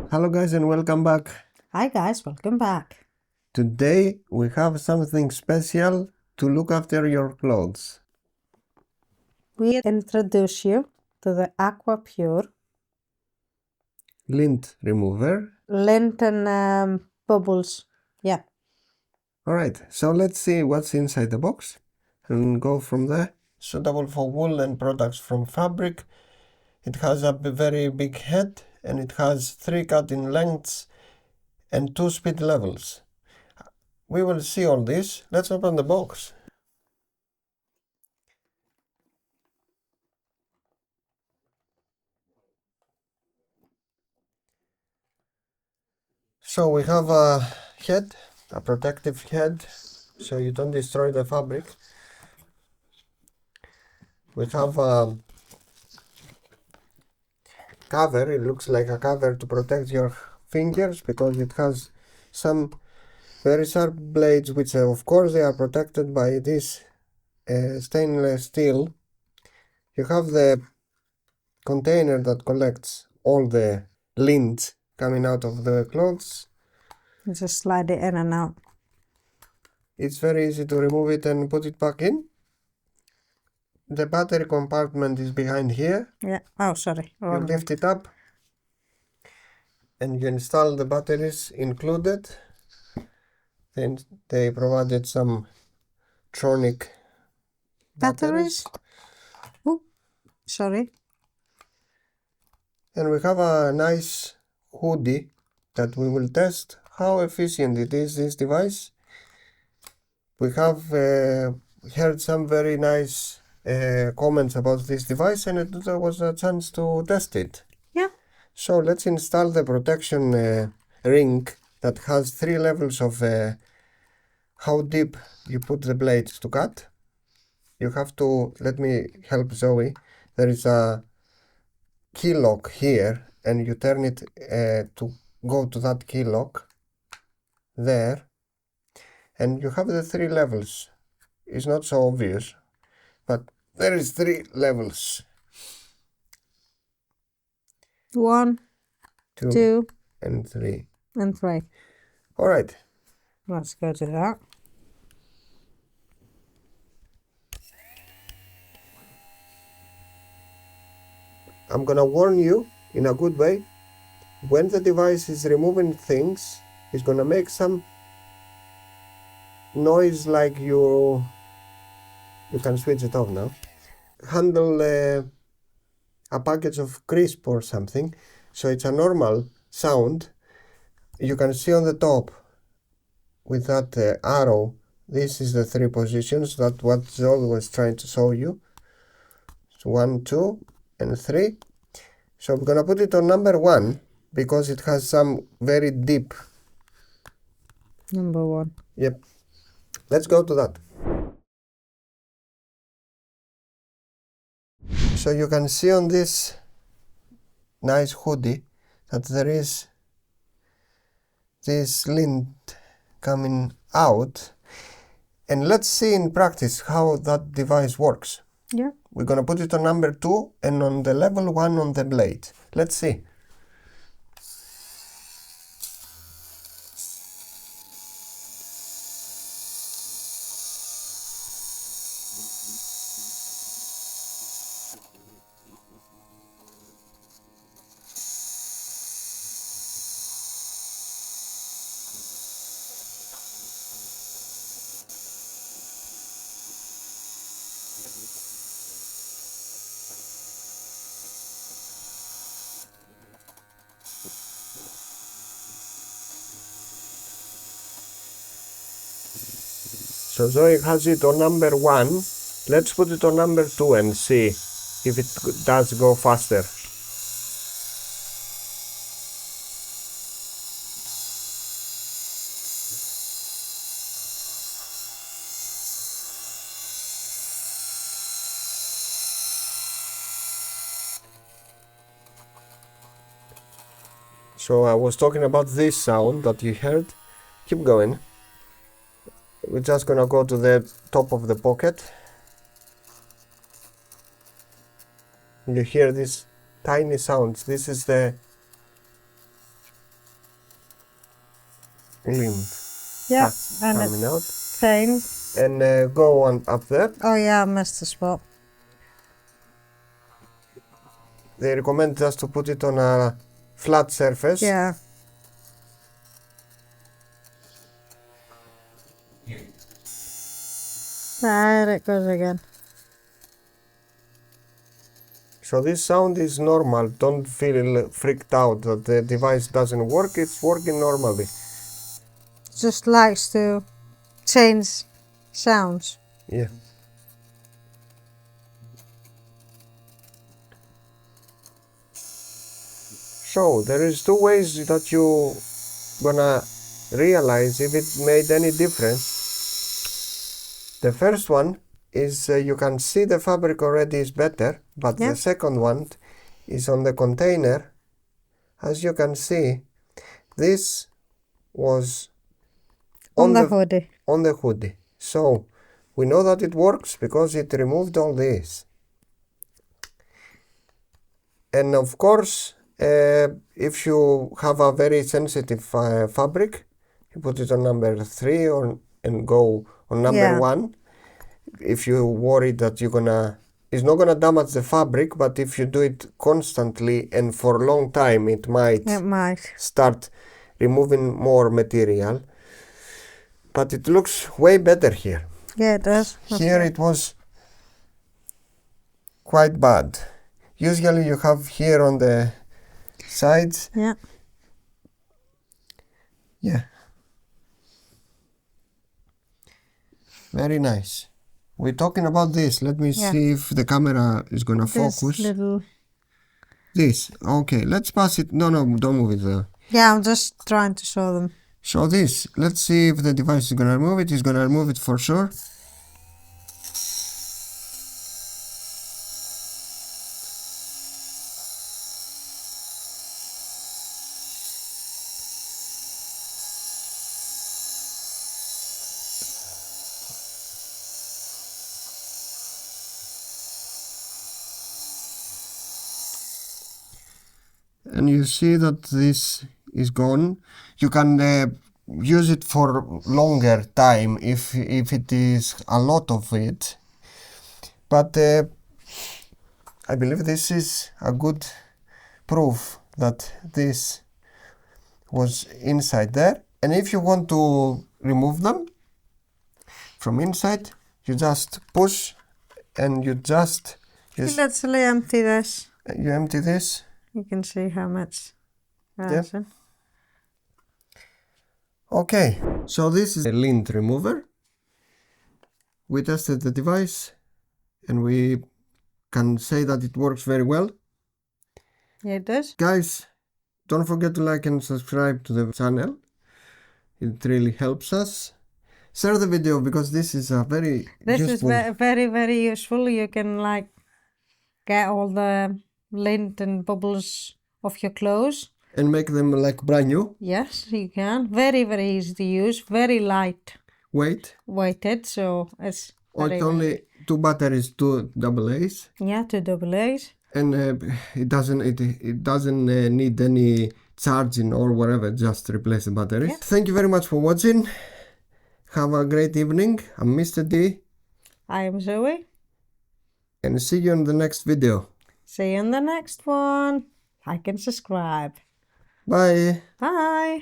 Hello guys and welcome back. Hi guys, welcome back. Today we have something special to look after your clothes. We introduce you to the Aquapur Lint Remover. Lint and bubbles. Yeah. Alright, so let's see what's inside the box and go from there. Suitable for wool and products from fabric. It has a very big head and it has 3 cutting lengths and 2 speed levels. We will see all this. Let's open the box. So we have a head, a protective head, so you don't destroy the fabric. We have a cover, it looks like a cover to protect your fingers because it has some very sharp blades, which of course they are protected by this stainless steel. You have the container that collects all the lint coming out of the clothes. Just slide it in and out. It's very easy to remove it and put it back in. The battery compartment is behind here. Yeah. Oh, sorry. You lift it up and you install the batteries included. Then they provided some tronic batteries. Oh, sorry. And we have a nice hoodie that we will test how efficient it is, this device. We have heard some very nice comments about this device, and there was a chance to test it. Yeah. So let's install the protection ring that has 3 levels of how deep you put the blades to cut. You have to, let me help Zoe. There is a key lock here and you turn it to go to that key lock there, and you have the 3 levels. It's not so obvious, but there is 3 levels. 1, 2, and 3. and 3. All right. Let's go to that. I'm gonna warn you in a good way. When the device is removing things, it's gonna make some noise like you can switch it off now. Handle a package of crisp or something, so it's a normal sound. You can see on the top with that arrow, this is the 3 positions, that what Zoe was trying to show you. So 1, 2 and 3. So we're gonna put it on number 1 because it has some very deep. Number 1. Yep. Let's go to that. So you can see on this nice hoodie that there is this lint coming out, and let's see in practice how that device works. Yeah. We're gonna put it on number 2 and on the level 1 on the blade. Let's see. So Zoe has it on number 1. Let's put it on number 2 and see if it does go faster. So I was talking about this sound that you heard. Keep going. We're just gonna go to the top of the pocket. You hear these tiny sounds. This is the lint Yeah, and coming out. it's paint. And go on up there. Oh yeah, I missed the spot. They recommend just to put it on a flat surface. Yeah. There it goes again. So this sound is normal. Don't feel freaked out that the device doesn't work. It's working normally. Just likes to change sounds. Yeah. So there is two ways that you gonna realize if it made any difference. The first one is you can see the fabric already is better, but Yeah. the second one is on the container. As you can see, this was On the hoodie. on the hoodie. So we know that it works because it removed all this. And of course, if you have a very sensitive fabric, you put it on number 3 and go on number 1. If you worry that it's not gonna damage the fabric, but if you do it constantly and for a long time, it might start removing more material. But it looks way better here. Yeah, it does. Here it was quite bad. Usually you have here on the sides. Yeah. Yeah. Very nice. We're talking about this. Let me see if the camera is gonna focus. This. Okay, let's pass it. No, don't move it there. Yeah, I'm just trying to show them. So this. Let's see if the device is gonna remove it. It's gonna remove it for sure. And you see that this is gone. You can use it for longer time if it is a lot of it. But I believe this is a good proof that this was inside there. And if you want to remove them from inside, you just push and you just Let's empty this. You empty this. You can see how much. Yep. Okay, so this is a lint remover. We tested the device and we can say that it works very well. Yeah, it does. Guys, don't forget to like and subscribe to the channel. It really helps us. Share the video because this is a very useful. This is very, very useful. You can like get all the lint and bubbles off your clothes. And make them like brand new. Yes, you can. Very, very easy to use. Very light weighted, so it's very, only 2 batteries, 2 AA's. Yeah, 2 AA's. And it doesn't need any charging or whatever, just replace the batteries. Yeah. Thank you very much for watching. Have a great evening. I'm Mr. D. I am Zoe. And see you in the next video. See you in the next one. Like and subscribe. Bye. Bye.